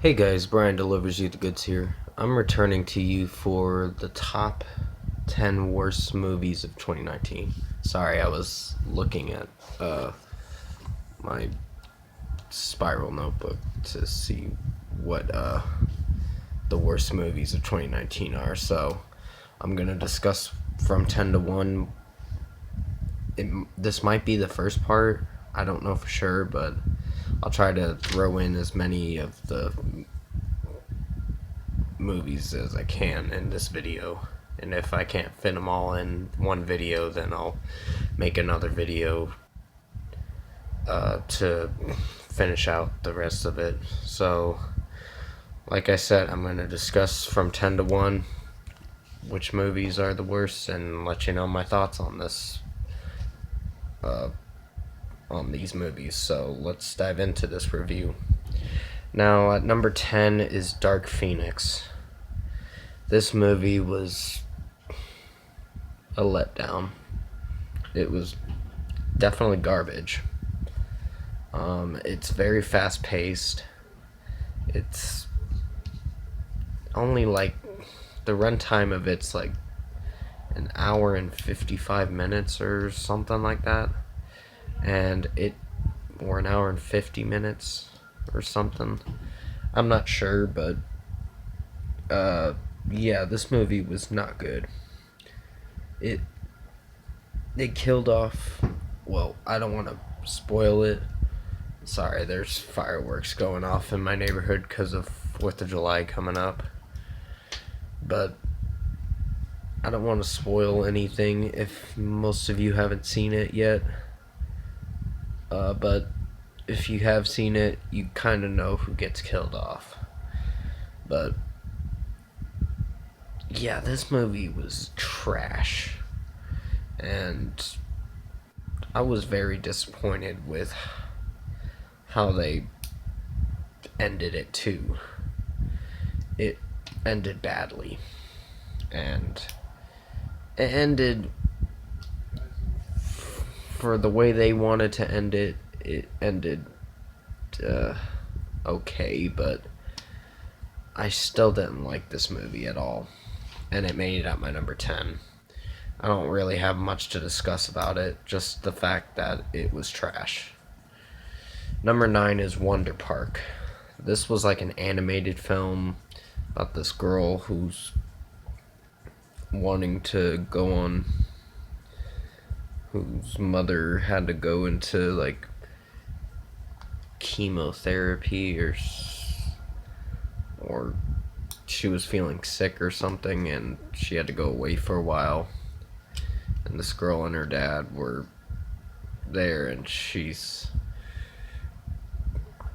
Hey guys, Brian delivers you the goods here. I'm returning to you for the top 10 worst movies of 2019. Sorry, I was looking at my spiral notebook to see what the worst movies of 2019 are. So I'm going to discuss from 10 to 1. This might be the first part. I don't know for sure, but I'll try to throw in as many of the movies as I can in this video. And if I can't fit them all in one video, then I'll make another video to finish out the rest of it. So, like I said, I'm going to discuss from 10 to 1 which movies are the worst and let you know my thoughts on this. On these movies. So let's dive into this review. Now, at number 10 is Dark Phoenix. This movie was a letdown. It was definitely garbage. It's very fast paced. It's only like the runtime of it's like an hour and 55 minutes or something like that. Or an hour and 50 minutes or something. I'm not sure, but yeah, this movie was not good. They killed off. Well, I don't want to spoil it. Sorry, there's fireworks going off in my neighborhood because of 4th of July coming up. But I don't want to spoil anything if most of you haven't seen it yet. But if you have seen it, you kind of know who gets killed off. But yeah, this movie was trash. And I was very disappointed with how they ended it too. It ended badly. And it ended for the way they wanted to end it. It ended okay, but I still didn't like this movie at all. And it made it at my number 10. I don't really have much to discuss about it, just the fact that it was trash. Number 9 is Wonder Park. This was like an animated film about this girl who's wanting to go on, whose mother had to go into like chemotherapy or she was feeling sick or something and she had to go away for a while, and this girl and her dad were there, and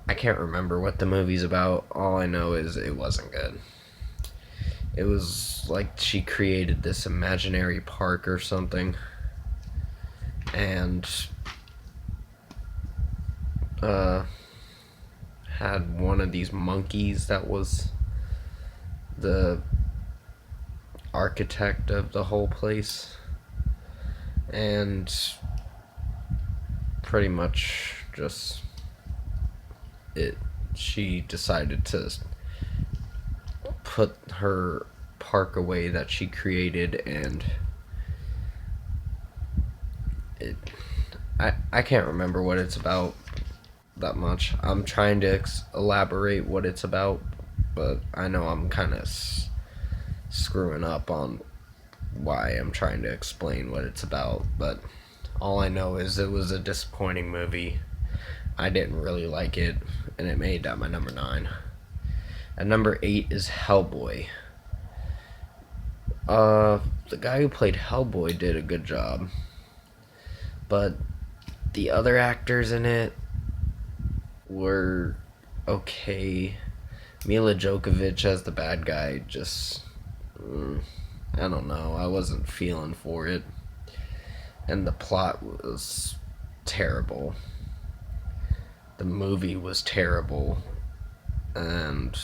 I can't remember what the movie's about. All I know is it wasn't good. It was like she created this imaginary park or something, and had one of these monkeys that was the architect of the whole place, and pretty much just she decided to put her park away that she created, and I can't remember what it's about that much. I'm trying to elaborate what it's about, but I know I'm kind of screwing up on why I'm trying to explain what it's about, but all I know is it was a disappointing movie. I didn't really like it, and it made that my number 9. At number 8 is Hellboy. The guy who played Hellboy did a good job, but the other actors in it were okay. Mila Djokovic as the bad guy just, I don't know, I wasn't feeling for it. And the plot was terrible. The movie was terrible. And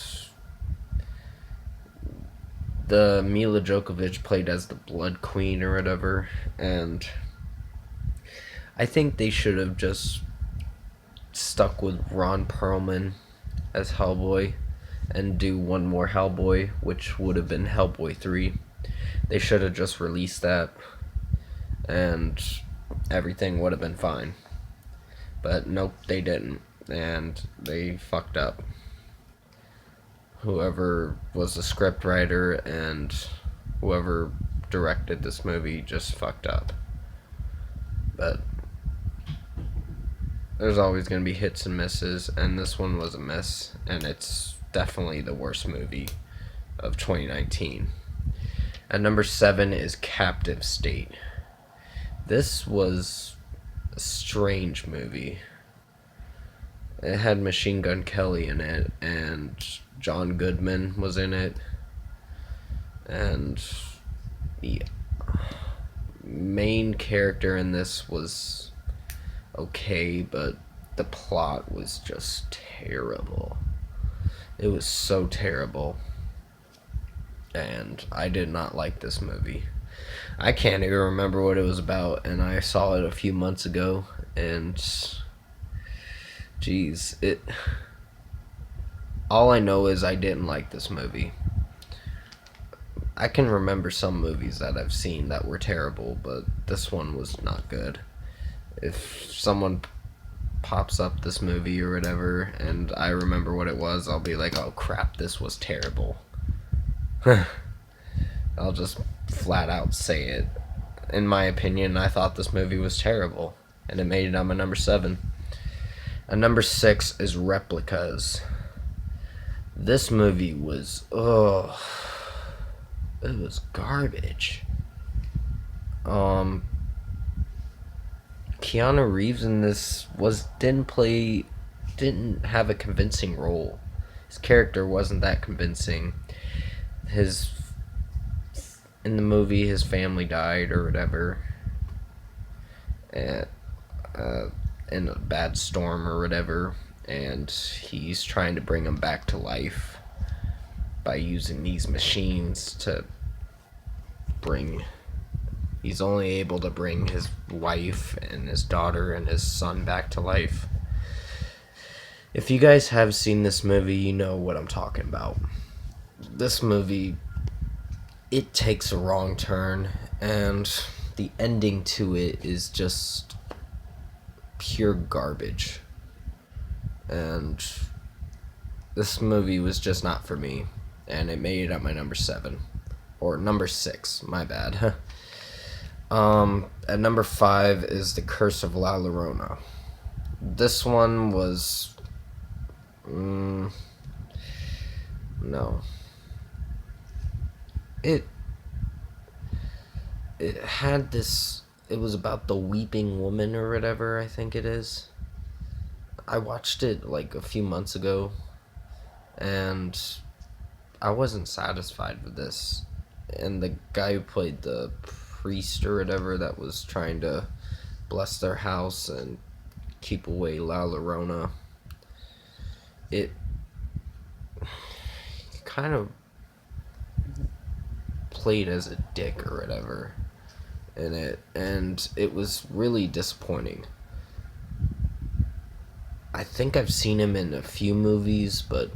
the Mila Djokovic played as the Blood Queen or whatever. And I think they should have just stuck with Ron Perlman as Hellboy and do one more Hellboy, which would have been Hellboy 3. They should have just released that, and everything would have been fine. But nope, they didn't, and they fucked up. Whoever was the script writer and whoever directed this movie just fucked up. But there's always going to be hits and misses, and this one was a miss, and it's definitely the worst movie of 2019. At number 7 is Captive State. This was a strange movie. It had Machine Gun Kelly in it, and John Goodman was in it, and the main character in this was okay, but the plot was just terrible. It was so terrible, and I did not like this movie. I can't even remember what it was about, and I saw it a few months ago, and geez, all I know is I didn't like this movie. I can remember some movies that I've seen that were terrible, but this one was not good. If someone pops up this movie or whatever and I remember what it was, I'll be like, oh crap, this was terrible. I'll just flat out say it. In my opinion, I thought this movie was terrible, and it made it on my number 7. And number 6 is Replicas. This movie was, it was garbage. Keanu Reeves in this didn't have a convincing role. His character wasn't that convincing. In the movie, his family died or whatever, and, in a bad storm or whatever, and he's trying to bring him back to life by using these machines to he's only able to bring his wife and his daughter and his son back to life. If you guys have seen this movie, you know what I'm talking about. This movie, it takes a wrong turn, and the ending to it is just pure garbage. And this movie was just not for me, and it made it at my number 7. Or number 6, my bad. At number 5 is The Curse of La Llorona. This one was... no. It had this... It was about the weeping woman or whatever, I think it is. I watched it like a few months ago, and I wasn't satisfied with this. And the guy who played the priest or whatever that was trying to bless their house and keep away La Llorona, it kind of played as a dick or whatever in it, and it was really disappointing. I think I've seen him in a few movies, but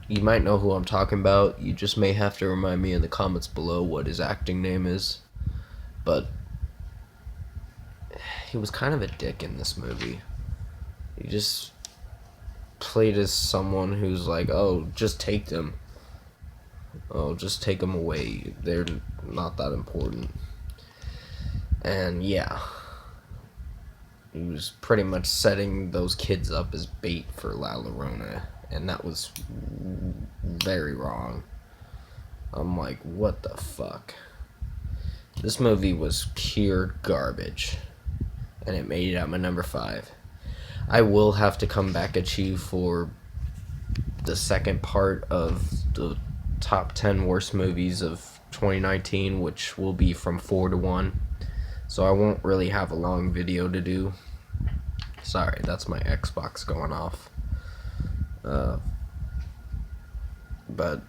you might know who I'm talking about. You just may have to remind me in the comments below what his acting name is. But he was kind of a dick in this movie. He just played as someone who's like, oh, just take them. Oh, just take them away. They're not that important. And yeah, he was pretty much setting those kids up as bait for La Llorona, and that was very wrong. I'm like, what the fuck? This movie was pure garbage, and it made it at my number 5. I will have to come back at you for the second part of the top 10 worst movies of 2019, which will be from 4 to 1. So I won't really have a long video to do. Sorry, that's my Xbox going off. But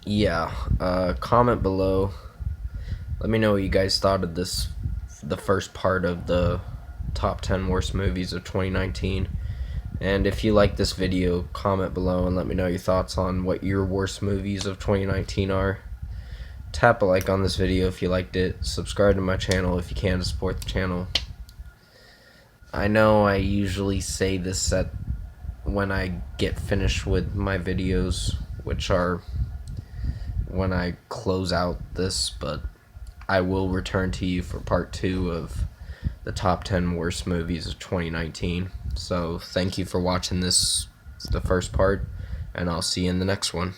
yeah, comment below. Let me know what you guys thought of this, the first part of the top 10 worst movies of 2019. And if you like this video, comment below and let me know your thoughts on what your worst movies of 2019 are. Tap a like on this video if you liked it. Subscribe to my channel if you can to support the channel. I know I usually say this when I get finished with my videos, which are when I close out this, but I will return to you for part 2 of the top 10 worst movies of 2019. So thank you for watching the first part, and I'll see you in the next one.